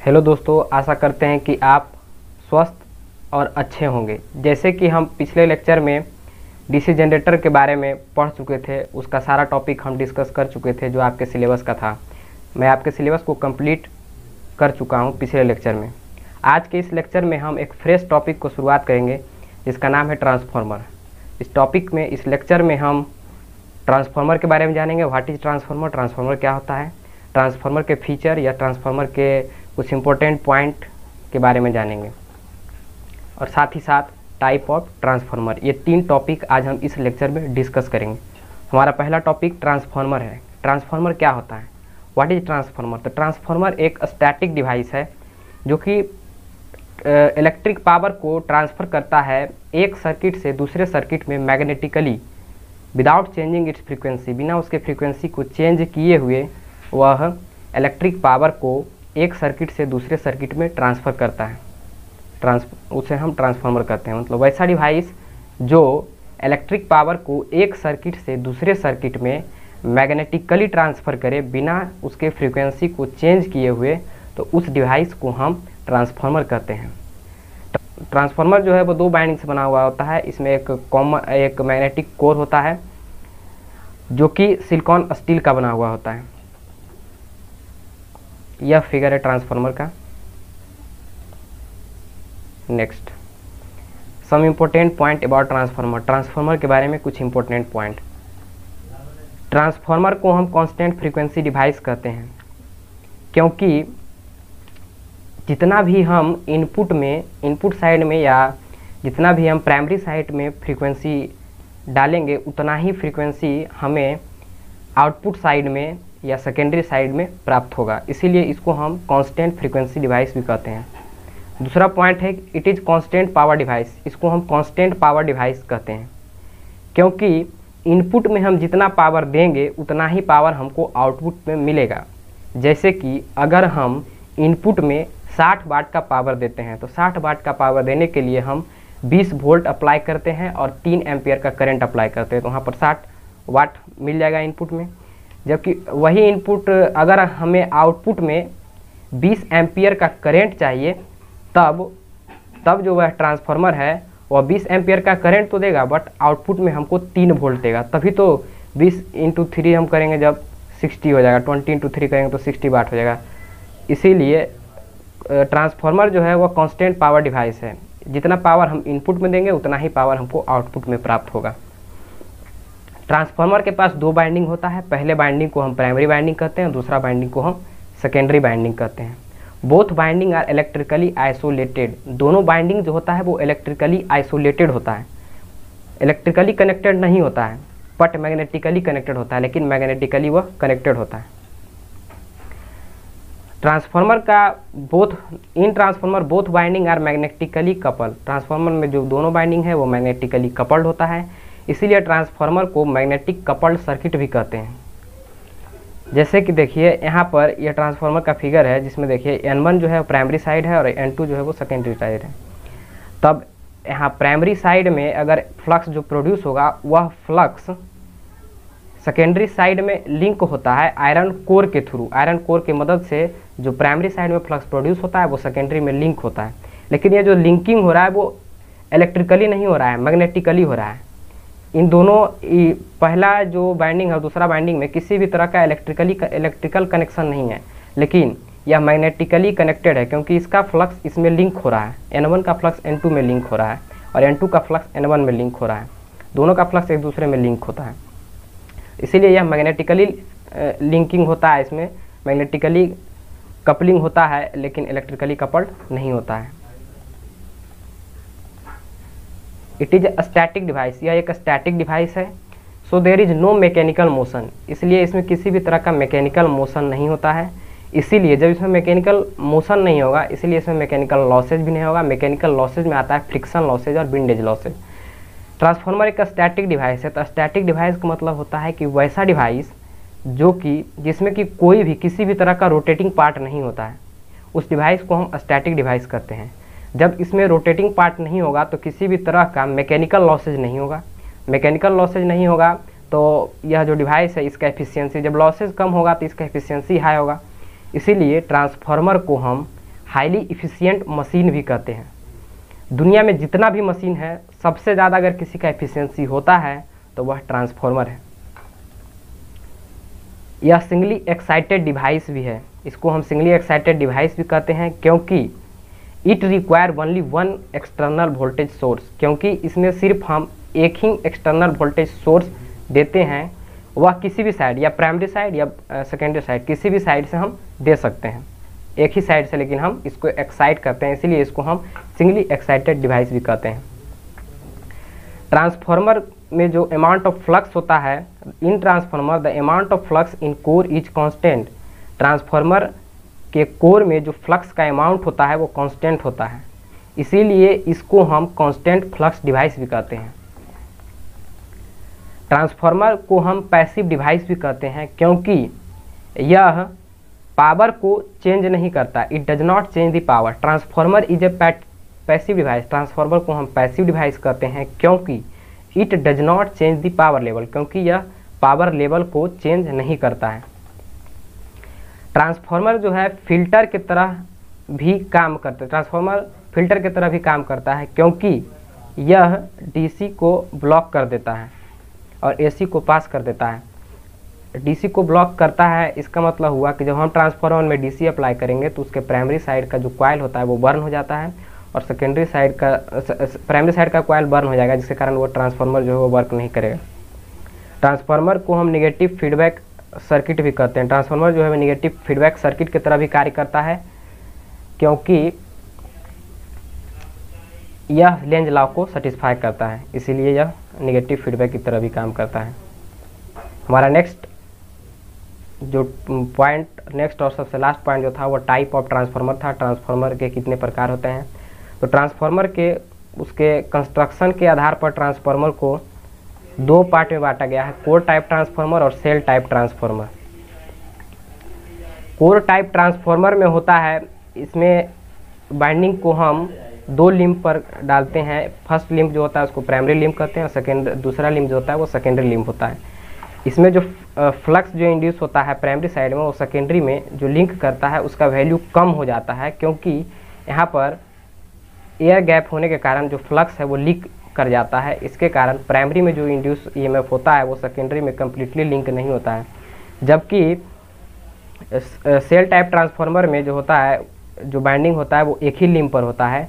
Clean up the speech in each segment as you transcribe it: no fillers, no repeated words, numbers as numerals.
Hello दोस्तों, आशा करते हैं कि आप स्वस्थ और अच्छे होंगे। जैसे कि हम पिछले लेक्चर में डीसी जनरेटर के बारे में पढ़ चुके थे, उसका सारा टॉपिक हम डिस्कस कर चुके थे जो आपके सिलेबस का था। मैं आपके सिलेबस को कंप्लीट कर चुका हूं पिछले लेक्चर में। आज के इस लेक्चर में हम एक फ्रेश टॉपिक को शुरुआत करेंगे जिसका नाम है ट्रांसफार्मर। इस टॉपिक में, इस लेक्चर में हम ट्रांसफार्मर के बारे में जानेंगे। व्हाट इज ट्रांसफार्मर, ट्रांसफार्मर क्या होता है, ट्रांसफार्मर के फीचर या ट्रांसफार्मर के कुछ इंपॉर्टेंट पॉइंट के बारे में जानेंगे, और साथ ही साथ टाइप ऑफ ट्रांसफार्मर। ये 3 टॉपिक आज हम इस लेक्चर में डिस्कस करेंगे। हमारा पहला टॉपिक ट्रांसफार्मर है। ट्रांसफार्मर क्या होता है, व्हाट इज ट्रांसफार्मर। तो ट्रांसफार्मर एक स्टैटिक डिवाइस है जो कि इलेक्ट्रिक पावर को ट्रांसफ़र करता है एक सर्किट से दूसरे सर्किट में magnetically, without changing it's frequency. बिना उसके फ्रीक्वेंसी को चेंज किए हुए वह इलेक्ट्रिक पावर को एक सर्किट से दूसरे सर्किट में ट्रांसफ़र करता है। उसे हम ट्रांसफार्मर कहते हैं। मतलब वैसा डिवाइस जो इलेक्ट्रिक पावर को एक सर्किट से दूसरे सर्किट में मैग्नेटिकली ट्रांसफ़र करे बिना उसके फ्रीक्वेंसी को चेंज किए हुए, तो उस डिवाइस को हम ट्रांसफार्मर कहते हैं। ट्रांसफार्मर जो है वो 2 वाइंडिंग से बना हुआ होता है। इसमें एक मैग्नेटिक कोर होता है जो कि सिलिकॉन स्टील का बना हुआ होता है। यह फिगर है ट्रांसफार्मर का। Next, some important point about transformer. Transformer के बारे में कुछ इम्पोर्टेंट पॉइंट। ट्रांसफार्मर को हम कांस्टेंट फ्रीक्वेंसी डिवाइस कहते हैं, क्योंकि जितना भी हम इनपुट साइड में या जितना भी हम प्राइमरी साइड में फ्रीक्वेंसी डालेंगे, उतना ही फ्रीक्वेंसी हमें आउटपुट साइड में या सेकेंडरी साइड में प्राप्त होगा। इसीलिए इसको हम कांस्टेंट फ्रीक्वेंसी डिवाइस भी कहते हैं। दूसरा पॉइंट है it is constant power device. इसको हम कांस्टेंट पावर डिवाइस कहते हैं, क्योंकि इनपुट में हम जितना पावर देंगे उतना ही पावर हमको आउटपुट में मिलेगा। जैसे कि अगर हम इनपुट में 60 वाट का पावर देते हैं, तो 60 वाट का पावर देने के लिए हम 20 वोल्ट अप्लाई करते हैं और 3 एम्पियर का करंट अप्लाई करते हैं, तो वहाँ पर 60 वाट मिल जाएगा इनपुट में। जबकि वही इनपुट अगर हमें आउटपुट में 20 एम्पियर का करंट चाहिए, तब जो वह ट्रांसफार्मर है वह 20 एम्पियर का करंट तो देगा, बट आउटपुट में हमको 3 वोल्ट देगा। तभी तो 20 × 3 हम करेंगे जब 60 हो जाएगा, 20 × 3 करेंगे तो 60 वाट हो जाएगा। इसीलिए ट्रांसफार्मर जो है वह कांस्टेंट पावर डिवाइस है। जितना पावर हम इनपुट में देंगे उतना ही पावर हमको आउटपुट में प्राप्त होगा। ट्रांसफार्मर के पास 2 वाइंडिंग होता है। पहले वाइंडिंग को हम प्राइमरी वाइंडिंग कहते हैं, दूसरा वाइंडिंग को हम सेकेंडरी वाइंडिंग कहते हैं। Both winding are electrically isolated. दोनों वाइंडिंग जो होता है वो इलेक्ट्रिकली आइसोलेटेड होता है, इलेक्ट्रिकली कनेक्टेड नहीं होता है, बट मैग्नेटिकली कनेक्टेड होता है, लेकिन मैग्नेटिकली वह कनेक्टेड होता है। ट्रांसफार्मर का both winding are magnetically couple. Transformer में जो दोनों वाइंडिंग है वो मैग्नेटिकली कपल्ड होता है, इसीलिए ट्रांसफार्मर को मैग्नेटिक कपल्ड सर्किट भी कहते हैं। जैसे कि देखिए यहाँ पर यह ट्रांसफार्मर का फिगर है, जिसमें देखिए N1 जो है प्राइमरी साइड है और N2 जो है वो सेकेंडरी साइड है। तब यहाँ प्राइमरी साइड में अगर फ्लक्स जो प्रोड्यूस होगा वह फ्लक्स सेकेंडरी साइड में लिंक होता है आयरन कोर के थ्रू। आयरन कोर की मदद से जो प्राइमरी साइड में फ्लक्स प्रोड्यूस होता है वो सेकेंडरी में लिंक होता है। लेकिन ये जो लिंकिंग हो रहा है वो इलेक्ट्रिकली नहीं हो रहा है, मैग्नेटिकली हो रहा है। इन दोनों, पहला जो बाइंडिंग है और दूसरा बाइंडिंग में किसी भी तरह का इलेक्ट्रिकल कनेक्शन नहीं है, लेकिन यह मैग्नेटिकली कनेक्टेड है, क्योंकि इसका फ्लक्स इसमें लिंक हो रहा है। N1 का फ्लक्स N2 में लिंक हो रहा है और N2 का फ्लक्स N1 में लिंक हो रहा है। दोनों का फ्लक्स एक दूसरे में लिंक होता है, इसीलिए यह मैग्नेटिकली लिंकिंग होता है। इसमें मैग्नेटिकली कपलिंग होता है, लेकिन इलेक्ट्रिकली कपल्ड नहीं होता है। It is a static device. यह एक स्टैटिक डिवाइस है। So there is no mechanical motion. इसलिए इसमें किसी भी तरह का मैकेनिकल मोशन नहीं होता है। इसीलिए जब इसमें मैकेनिकल मोशन नहीं होगा, इसलिए इसमें मैकेनिकल लॉसेज भी नहीं होगा। मैकेनिकल लॉसेज में आता है फ्रिक्शन लॉसेज और विंडेज लॉसेज। ट्रांसफार्मर एक स्टैटिक डिवाइस है। तो स्टैटिक डिवाइस का मतलब होता है कि वैसा डिवाइस जो कि जिसमें कि कोई भी किसी भी तरह का रोटेटिंग पार्ट नहीं होता है, उस डिवाइस को हम स्टैटिक डिवाइस कहते हैं। जब इसमें रोटेटिंग पार्ट नहीं होगा तो किसी भी तरह का मैकेनिकल लॉसेज नहीं होगा। मैकेनिकल लॉसेज नहीं होगा तो यह जो डिवाइस है इसका एफिशिएंसी, जब लॉसेज कम होगा तो इसका एफिशिएंसी हाई होगा। इसीलिए ट्रांसफार्मर को हम हाईली इफ़िशियंट मशीन भी कहते हैं। दुनिया में जितना भी मशीन है, सबसे ज़्यादा अगर किसी का एफिशिएंसी होता है तो वह ट्रांसफार्मर है। यह सिंगली एक्साइटेड डिवाइस भी है। इसको हम सिंगली एक्साइटेड डिवाइस भी कहते हैं क्योंकि it require only one external voltage source, क्योंकि इसमें सिर्फ हम एक ही एक्सटर्नल वोल्टेज सोर्स देते हैं। वह किसी भी साइड, या प्राइमरी साइड या सेकेंडरी साइड, किसी भी साइड से हम दे सकते हैं, एक ही साइड से, लेकिन हम इसको एक्साइट करते हैं, इसीलिए इसको हम सिंगली एक्साइटेड डिवाइस भी कहते हैं। ट्रांसफार्मर में जो अमाउंट ऑफ फ्लक्स होता है, इन transformer the amount of flux in core is constant. Transformer के कोर में जो फ्लक्स का अमाउंट होता है वो कांस्टेंट होता है, इसीलिए इसको हम कांस्टेंट फ्लक्स डिवाइस भी कहते हैं। ट्रांसफार्मर को हम पैसिव डिवाइस भी कहते हैं क्योंकि यह पावर को चेंज नहीं करता, it does not change the power. Transformer is a passive device. Transformer को हम पैसिव डिवाइस कहते हैं क्योंकि it does not change the power level, क्योंकि यह पावर लेवल को चेंज नहीं करता है। ट्रांसफार्मर जो है फिल्टर की तरह भी काम करता है। ट्रांसफार्मर फिल्टर की तरह भी काम करता है क्योंकि यह डीसी को ब्लॉक कर देता है और एसी को पास कर देता है। डीसी को ब्लॉक करता है, इसका मतलब हुआ कि जब हम ट्रांसफार्मर में डीसी अप्लाई करेंगे तो उसके प्राइमरी साइड का जो कॉइल होता है वो बर्न हो जाता है और सेकेंडरी साइड का, प्राइमरी साइड का कॉइल बर्न हो जाएगा, जिसके कारण वो ट्रांसफार्मर जो है वो वर्क नहीं करेगा। ट्रांसफार्मर को हम नेगेटिव फीडबैक सर्किट भी कहते हैं। ट्रांसफार्मर जो है नेगेटिव फीडबैक सर्किट की तरह भी कार्य करता है क्योंकि यह लेंज लॉ को सेटिस्फाई करता है, इसीलिए यह नेगेटिव फीडबैक की तरह भी काम करता है। हमारा नेक्स्ट जो पॉइंट, नेक्स्ट और सबसे लास्ट पॉइंट जो था वो टाइप ऑफ ट्रांसफार्मर था। ट्रांसफार्मर के कितने प्रकार होते हैं, तो ट्रांसफार्मर के उसके कंस्ट्रक्शन के आधार पर ट्रांसफार्मर को दो पार्ट में बांटा गया है, कोर टाइप ट्रांसफार्मर और shell type transformer. Core type transformer में होता है, इसमें बाइंडिंग को हम दो लिम्ब पर डालते हैं। फर्स्ट लिम्ब जो होता है उसको प्राइमरी लिम्ब कहते हैं और दूसरा लिम्ब जो होता है वो सेकेंडरी लिम्ब होता है। इसमें जो फ्लक्स जो इंड्यूस होता है प्राइमरी साइड में, वो सेकेंडरी में जो लिंक करता है उसका वैल्यू कम हो जाता है, क्योंकि यहाँ पर एयर गैप होने के कारण जो फ्लक्स है वो लीक कर जाता है। इसके कारण प्राइमरी में जो इंड्यूस ईएमएफ होता है वो सेकेंडरी में कम्प्लीटली लिंक नहीं होता है। जबकि सेल टाइप ट्रांसफार्मर में जो होता है, जो बाइंडिंग होता है वो एक ही लिम्ब पर होता है,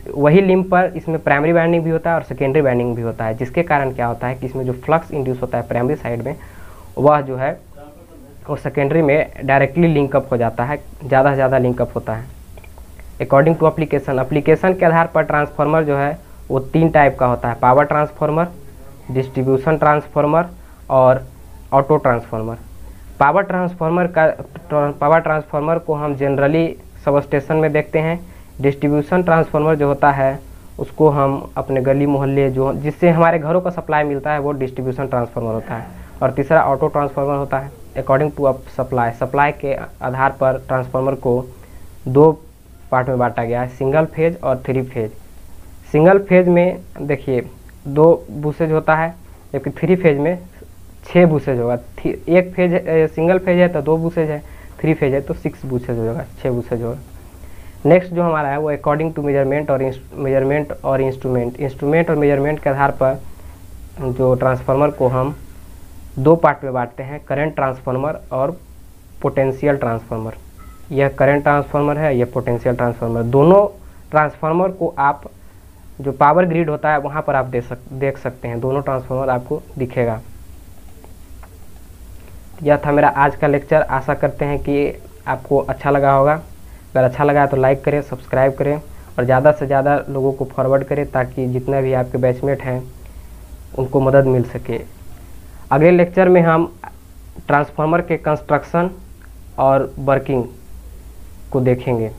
वही लिम्ब पर इसमें प्राइमरी बाइंडिंग भी होता है और सेकेंडरी बाइंडिंग भी होता है, जिसके कारण क्या होता है कि इसमें जो फ्लक्स इंड्यूस होता है प्राइमरी साइड में, वह जो है वो सेकेंडरी में डायरेक्टली लिंकअप हो जाता है, ज़्यादा से ज़्यादा लिंकअप होता है। अकॉर्डिंग टू एप्लीकेशन के आधार पर ट्रांसफार्मर जो है वो तीन टाइप का होता है, पावर ट्रांसफार्मर, डिस्ट्रीब्यूशन ट्रांसफार्मर और ऑटो ट्रांसफार्मर। पावर ट्रांसफार्मर को हम जनरली सब स्टेशन में देखते हैं। डिस्ट्रीब्यूशन ट्रांसफार्मर जो होता है उसको हम अपने गली मोहल्ले, जो जिससे हमारे घरों का सप्लाई मिलता है, वो डिस्ट्रीब्यूशन ट्रांसफार्मर होता है। और तीसरा ऑटो ट्रांसफार्मर होता है। अकॉर्डिंग टू सप्लाई के आधार पर ट्रांसफार्मर को दो पार्ट में बांटा गया है, सिंगल फेज और थ्री फेज। सिंगल फेज में देखिए 2 बूसेज होता है, जबकि थ्री फेज में 6 बूसेज होगा। एक फेज सिंगल फेज है तो 2 बूसेज है, थ्री फेज है तो 6 बूसेज होगा, 6 बूसेज होगा। नेक्स्ट जो हमारा है वो अकॉर्डिंग टू मेजरमेंट और इंस्ट्रूमेंट और मेजरमेंट के आधार पर जो ट्रांसफार्मर को हम 2 पार्ट में बांटते हैं, करंट ट्रांसफार्मर और पोटेंशियल ट्रांसफार्मर। यह करंट ट्रांसफार्मर है, यह पोटेंशियल ट्रांसफार्मर। दोनों ट्रांसफार्मर को आप जो पावर ग्रिड होता है वहाँ पर आप देख सकते हैं, दोनों ट्रांसफार्मर आपको दिखेगा। यह था मेरा आज का लेक्चर। आशा करते हैं कि आपको अच्छा लगा होगा। अगर अच्छा लगा तो लाइक करें, सब्सक्राइब करें और ज़्यादा से ज़्यादा लोगों को फॉरवर्ड करें, ताकि जितना भी आपके बैचमेट हैं उनको मदद मिल सके। अगले लेक्चर में हम ट्रांसफार्मर के कंस्ट्रक्शन और वर्किंग को देखेंगे।